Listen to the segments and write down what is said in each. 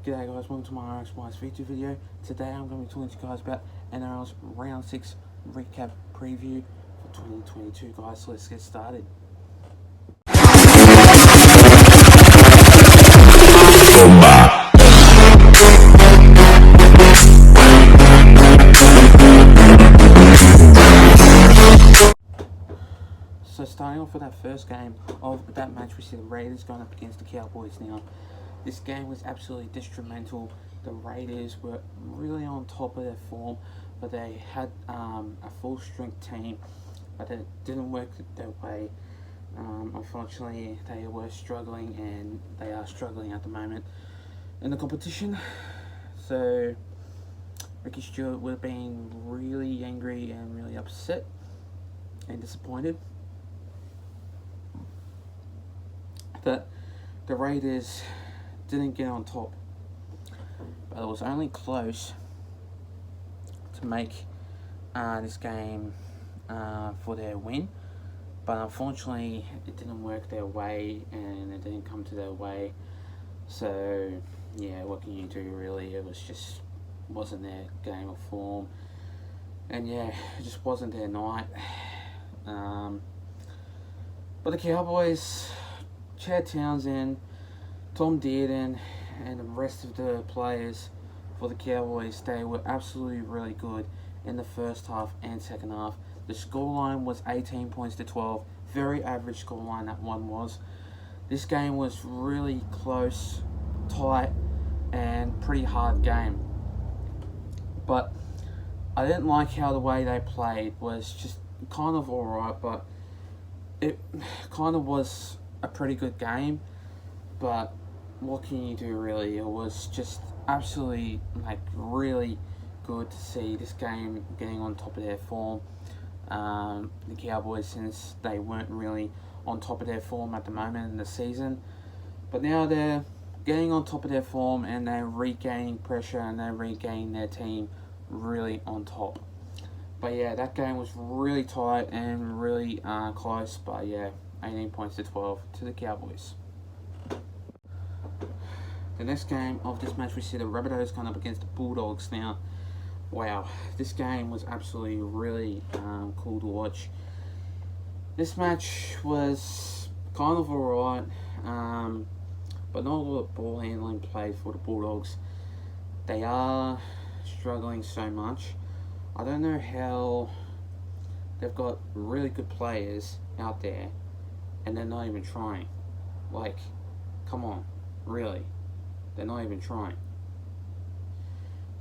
G'day guys, welcome to my RXY's feature video. Today I'm going to be talking to you guys about NRL's Round 6 recap preview for 2022 guys, so let's get started. So starting off with that first game of that match, we see the Raiders going up against the Cowboys. Now, this game was absolutely detrimental. The Raiders were really on top of their form, but they had a full strength team, but it didn't work their way. Unfortunately, they were struggling, and they are struggling at the moment in the competition. So Ricky Stewart would have been really angry and really upset and disappointed that the Raiders didn't get on top, but it was only close to make this game for their win, but unfortunately it didn't work their way and it didn't come to their way. So yeah, what can you do really? It was just wasn't their game of form, and yeah, it just wasn't their night. But the Cowboys, Chad Townsend, Tom Dearden, and the rest of the players for the Cowboys, they were absolutely really good in the first half and second half. The scoreline was 18 points to 12. Very average scoreline that one was. This game was really close, tight, and pretty hard game. But I didn't like how the way they played was just kind of alright, but it kind of was a pretty good game. But what can you do really? It was just absolutely really good to see this game getting on top of their form. The Cowboys, since they weren't really on top of their form at the moment in the season, but now they're getting on top of their form and they're regaining pressure and they're regaining their team really on top. But yeah, that game was really tight and really close, but yeah, 18 points to 12 to the Cowboys. The next game of this match, we see the Rabbitohs going up against the Bulldogs. Now, wow, this game was absolutely really cool to watch. This match was kind of alright, but not a lot of ball handling played for the Bulldogs. They are struggling so much. I don't know how they've got really good players out there and they're not even trying. Like, come on, really. They're not even trying.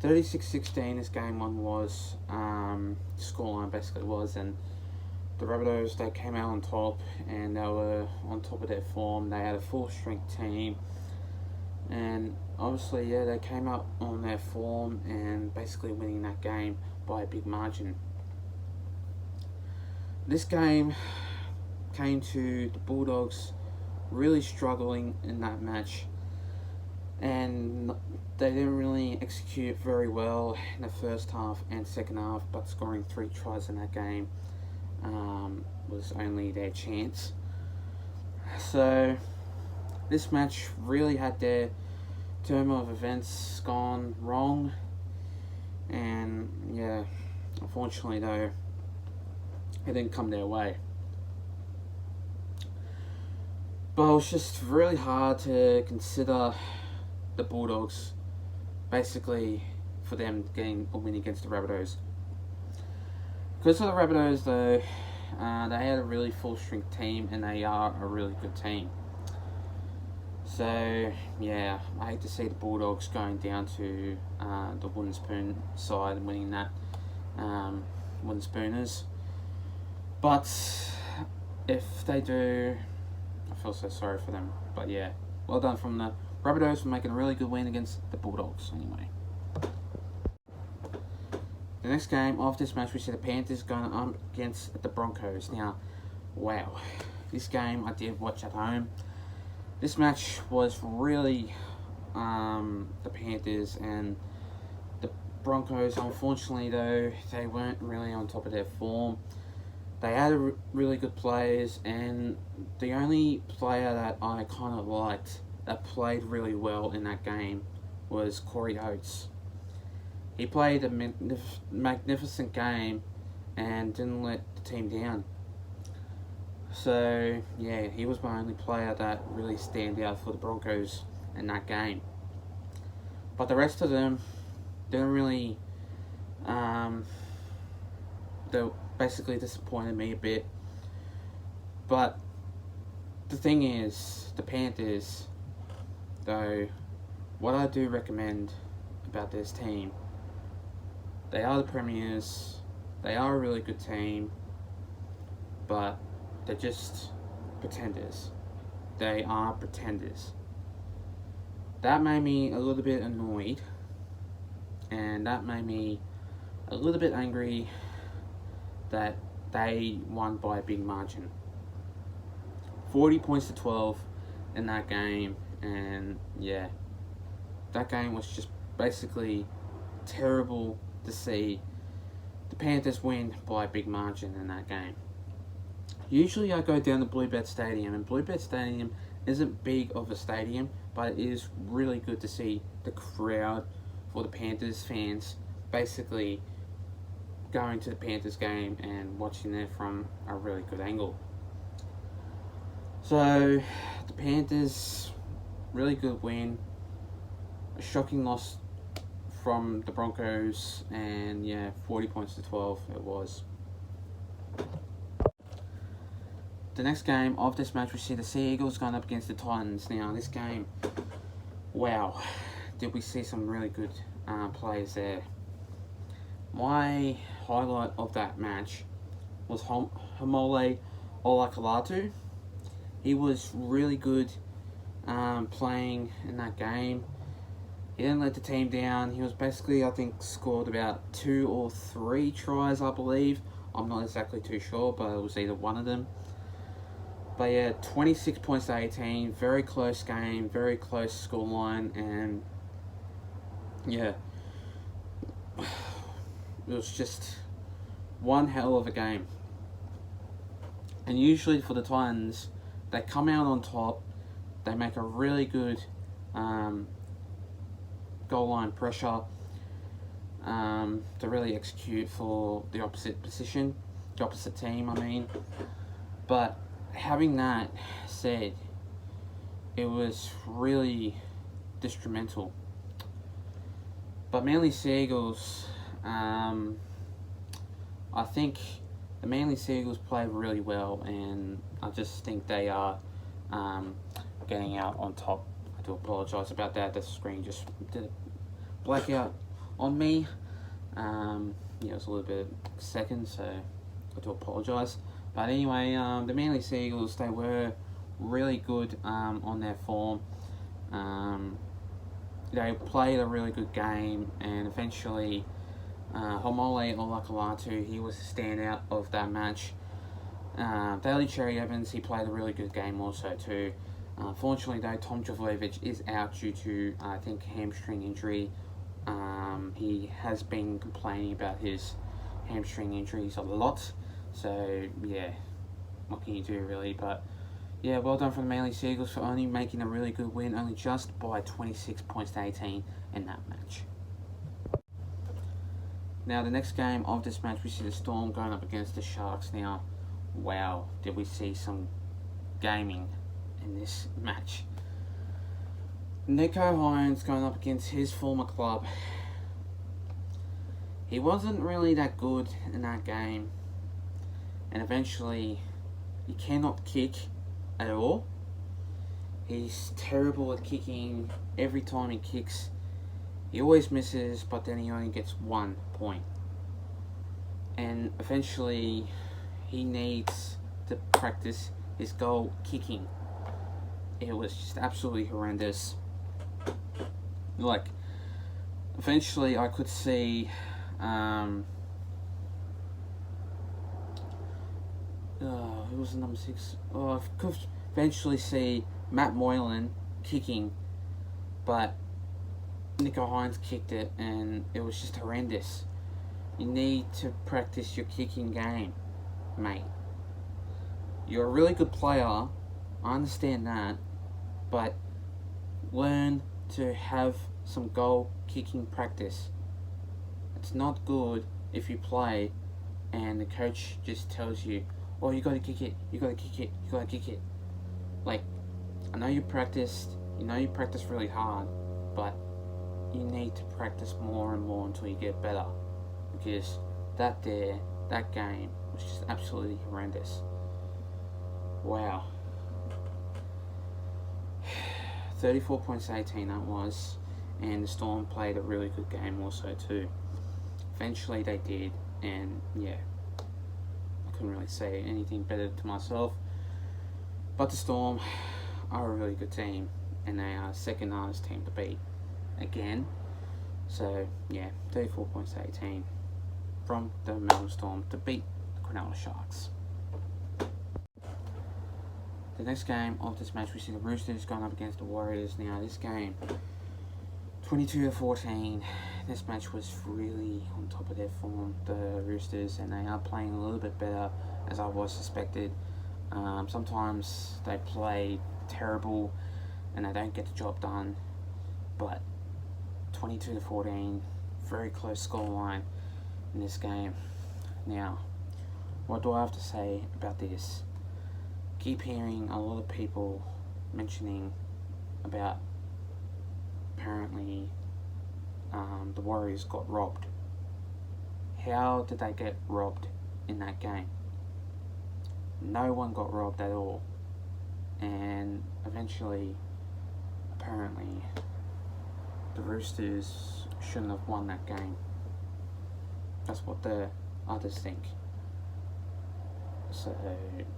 36-16 this game one was, scoreline basically was, and the Rabbitohs, they came out on top and they were on top of their form. They had a full strength team, and obviously, yeah, they came out on their form and basically winning that game by a big margin. This game came to the Bulldogs really struggling in that match, and they didn't really execute very well in the first half and second half, but scoring 3 tries in that game was only their chance. So this match really had their turn of events gone wrong, and yeah, unfortunately though, it didn't come their way. But it was just really hard to consider the Bulldogs, basically, for them getting a win against the Rabbitohs. Because of the Rabbitohs though, they had a really full strength team and they are a really good team. So yeah, I hate to see the Bulldogs going down to the wooden spoon side and winning that wooden spooners. But if they do, I feel so sorry for them. But yeah, well done from the Rabbitohs for making a really good win against the Bulldogs anyway. The next game of this match, we see the Panthers going up against the Broncos. Now, wow, this game I did watch at home. This match was really the Panthers and the Broncos. Unfortunately though, they weren't really on top of their form. They had really good players, and the only player that I kind of liked that played really well in that game was Corey Oates. He played a magnificent game and didn't let the team down. So, yeah, he was my only player that really stand out for the Broncos in that game. But the rest of them didn't really, they basically disappointed me a bit. But the thing is, the Panthers, though, what I do recommend about this team, they are the premiers, they are a really good team, but they're just pretenders. They are pretenders. That made me a little bit annoyed, and that made me a little bit angry that they won by a big margin. 40 points to 12 in that game, and yeah, that game was just basically terrible to see the Panthers win by a big margin in that game. Usually I go down to Bluebird Stadium, and Bluebird Stadium isn't big of a stadium, but it is really good to see the crowd for the Panthers fans basically going to the Panthers game and watching it from a really good angle. So, the Panthers, really good win. A shocking loss from the Broncos, and yeah, 40 points to 12 it was. The next game of this match, we see the Sea Eagles going up against the Titans. Now, this game, wow, did we see some really good players there. My highlight of that match was Haumole Olakalatu. He was really good playing in that game. He didn't let the team down. He was basically, I think, scored about 2 or 3 tries, I believe. I'm not exactly too sure, but it was either one of them. But yeah, 26 points to 18. Very close game, very close scoreline, and yeah, it was just one hell of a game. And usually for the Titans, they come out on top. They make a really good goal line pressure to really execute for the opposite position, the opposite team, I mean. But having that said, it was really detrimental. But Manly Seagulls, I think the Manly Seagulls played really well, and I just think they are getting out on top. I do apologise about that. The screen just did a blackout on me. Yeah, it was a little bit second, so I do apologise. But anyway, the Manly Seagulls, they were really good on their form. They played a really good game, and eventually Haumole Olakalatu, he was the standout of that match. Daly Cherry Evans, he played a really good game also too. Unfortunately though, Tom Jovovich is out due to, I think, hamstring injury. He has been complaining about his hamstring injuries a lot. So, yeah, what can you do, really? But, yeah, well done for the Manly Seagulls for only making a really good win, only just by 26 points to 18 in that match. Now, the next game of this match, we see the Storm going up against the Sharks. Now, wow, did we see some gaming in this match. Nico Hines going up against his former club. He wasn't really that good in that game. And eventually, he cannot kick at all. He's terrible at kicking. Every time he kicks, he always misses, but then he only gets 1 point. And eventually, he needs to practice his goal kicking. It was just absolutely horrendous. Like, eventually I could see who was the number 6? I could eventually see Matt Moylan kicking, but Nico Hines kicked it, and it was just horrendous. You need to practice your kicking game, mate. You're a really good player, I understand that, but learn to have some goal kicking practice. It's not good if you play and the coach just tells you, oh, you gotta kick it, you gotta kick it, you gotta kick it. Like, I know you practiced really hard, but you need to practice more and more until you get better. Because that game was just absolutely horrendous. Wow. 34 points to 18 that was, and the Storm played a really good game also too. Eventually they did, and yeah, I couldn't really say anything better to myself. But the Storm are a really good team, and they are the second hardest team to beat again. So yeah, 34 points to 18 from the Melbourne Storm to beat the Cronulla Sharks. The next game of this match, we see the Roosters going up against the Warriors. Now this game, 22-14. This match was really on top of their form, the Roosters, and they are playing a little bit better, as I was suspected. Sometimes they play terrible and they don't get the job done, but 22-14, very close scoreline in this game. Now, what do I have to say about this? Keep hearing a lot of people mentioning about apparently the Warriors got robbed. How did they get robbed in that game? No one got robbed at all, and eventually, apparently, the Roosters shouldn't have won that game. That's what the others think. So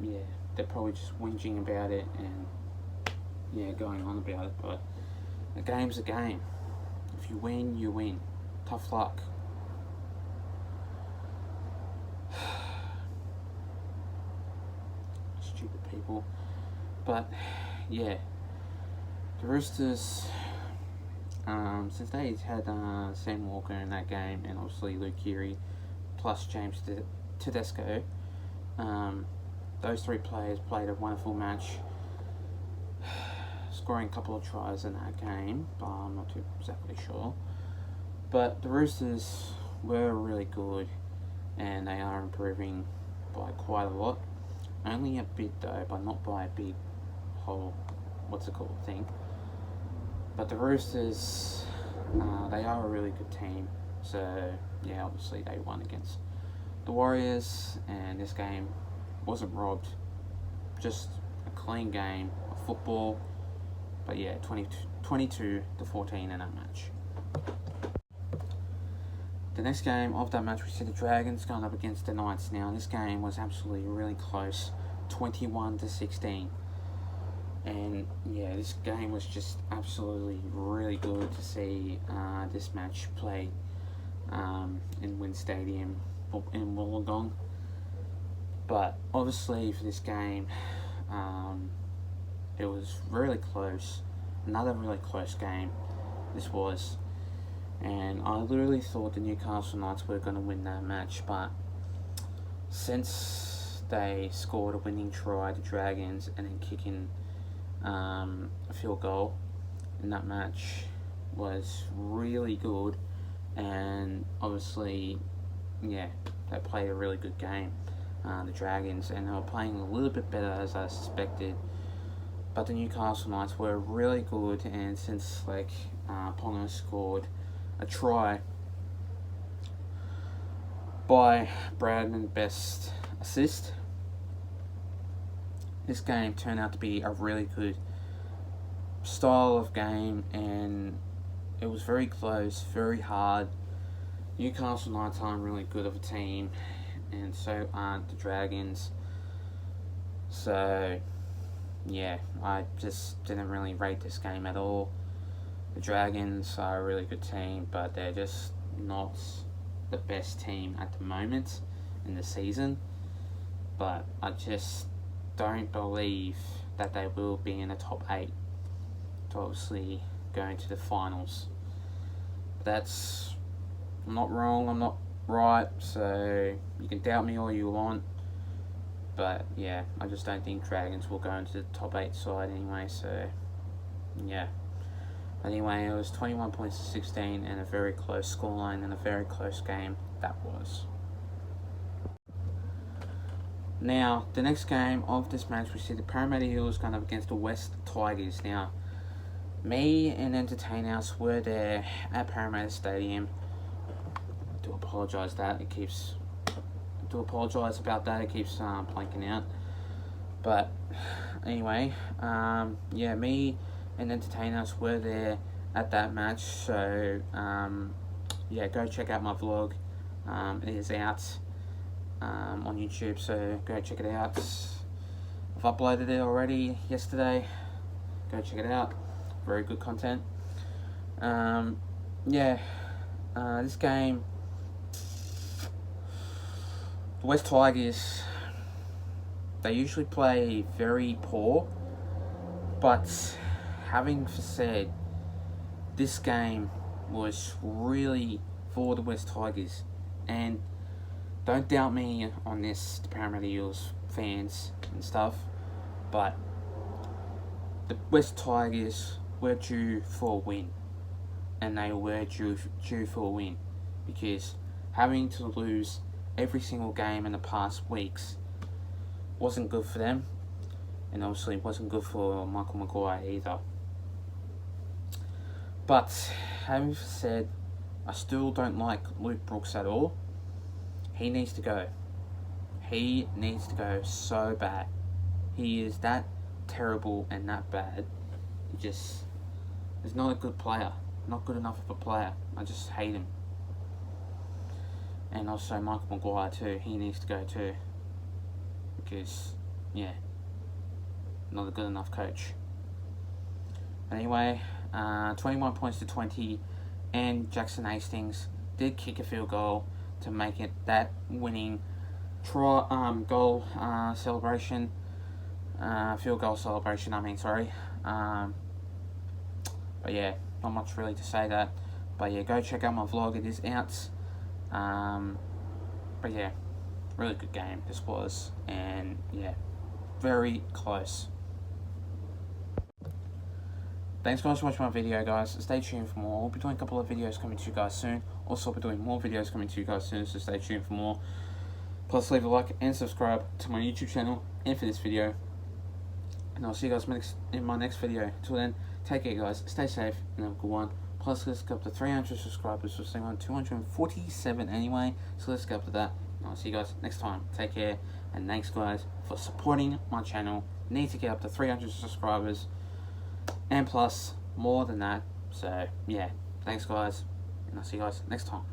yeah, they're probably just whinging about it and yeah, going on about it. But a game's a game. If you win, you win. Tough luck. Stupid people. But yeah, the Roosters, since they had Sam Walker in that game and obviously Luke Keary plus James Tedesco, those three players played a wonderful match, scoring a couple of tries in that game, but I'm not too exactly sure. But the Roosters were really good, and they are improving by quite a lot. Only a bit though, but not by a big whole, thing. But the Roosters, they are a really good team. So yeah, obviously they won against the Warriors, and this game wasn't robbed. Just a clean game of football. But yeah, 22-14 in that match. The next game of that match, we see the Dragons going up against the Knights. Now, this game was absolutely really close, 21-16. And yeah, this game was just absolutely really good to see this match played in Wynn Stadium in Wollongong. But obviously for this game, it was really close. Another really close game this was. And I literally thought the Newcastle Knights were going to win that match, but since they scored a winning try, the Dragons, and then kicking a field goal in that match was really good, and obviously, yeah, they played a really good game, the Dragons, and they were playing a little bit better as I suspected. But the Newcastle Knights were really good, and since Ponga scored a try by Bradman best assist, this game turned out to be a really good style of game, and it was very close, very hard. Newcastle Knights aren't really good of a team, and so aren't the Dragons. So yeah, I just didn't really rate this game at all. The Dragons are a really good team, but they're just not the best team at the moment in the season. But I just don't believe that they will be in the top 8 to obviously go into the finals. I'm not wrong, I'm not right, so you can doubt me all you want. But yeah, I just don't think Dragons will go into the top 8 side anyway, so yeah. But anyway, it was 21 points to 16 and a very close scoreline and a very close game that was. Now, the next game of this match, we see the Parramatta Eels going up against the West Tigers. Now, me and Entertainers were there at Parramatta Stadium. I do apologise about that. It keeps blanking out. But anyway, yeah, me and Entertainers were there at that match. So yeah, go check out my vlog. It is out on YouTube, so go check it out. I've uploaded it already yesterday. Go check it out. Very good content. Yeah, this game, the West Tigers, they usually play very poor, but having said, this game was really for the West Tigers, and don't doubt me on this, the Parramatta Eels fans and stuff, but the West Tigers were due for a win, and they were due for a win, because having to lose every single game in the past weeks wasn't good for them, and obviously wasn't good for Michael Maguire either. But having said, I still don't like Luke Brooks at all. He needs to go. He needs to go so bad. He is that terrible and that bad. He just is not a good player. Not good enough of a player. I just hate him. And also Michael Maguire too. He needs to go too. Because, yeah, not a good enough coach. Anyway, 21 points to 20, and Jackson Hastings did kick a field goal to make it that winning goal celebration. Field goal celebration, sorry. But yeah, not much really to say that. But yeah, go check out my vlog, it is out. But yeah, really good game this was, and yeah, very close. Thanks guys for watching my video, guys. Stay tuned for more. We'll be doing a couple of videos coming to you guys soon. Also, we'll be doing more videos coming to you guys soon, so stay tuned for more. Plus, leave a like and subscribe to my YouTube channel and for this video. And I'll see you guys in my next video. Until then, take care, guys. Stay safe and have a good one. Plus, let's go up to 300 subscribers. We're staying on 247 anyway, so let's go up to that. And I'll see you guys next time. Take care, and thanks, guys, for supporting my channel. Need to get up to 300 subscribers. And plus, more than that. So, yeah. Thanks, guys. And I'll see you guys next time.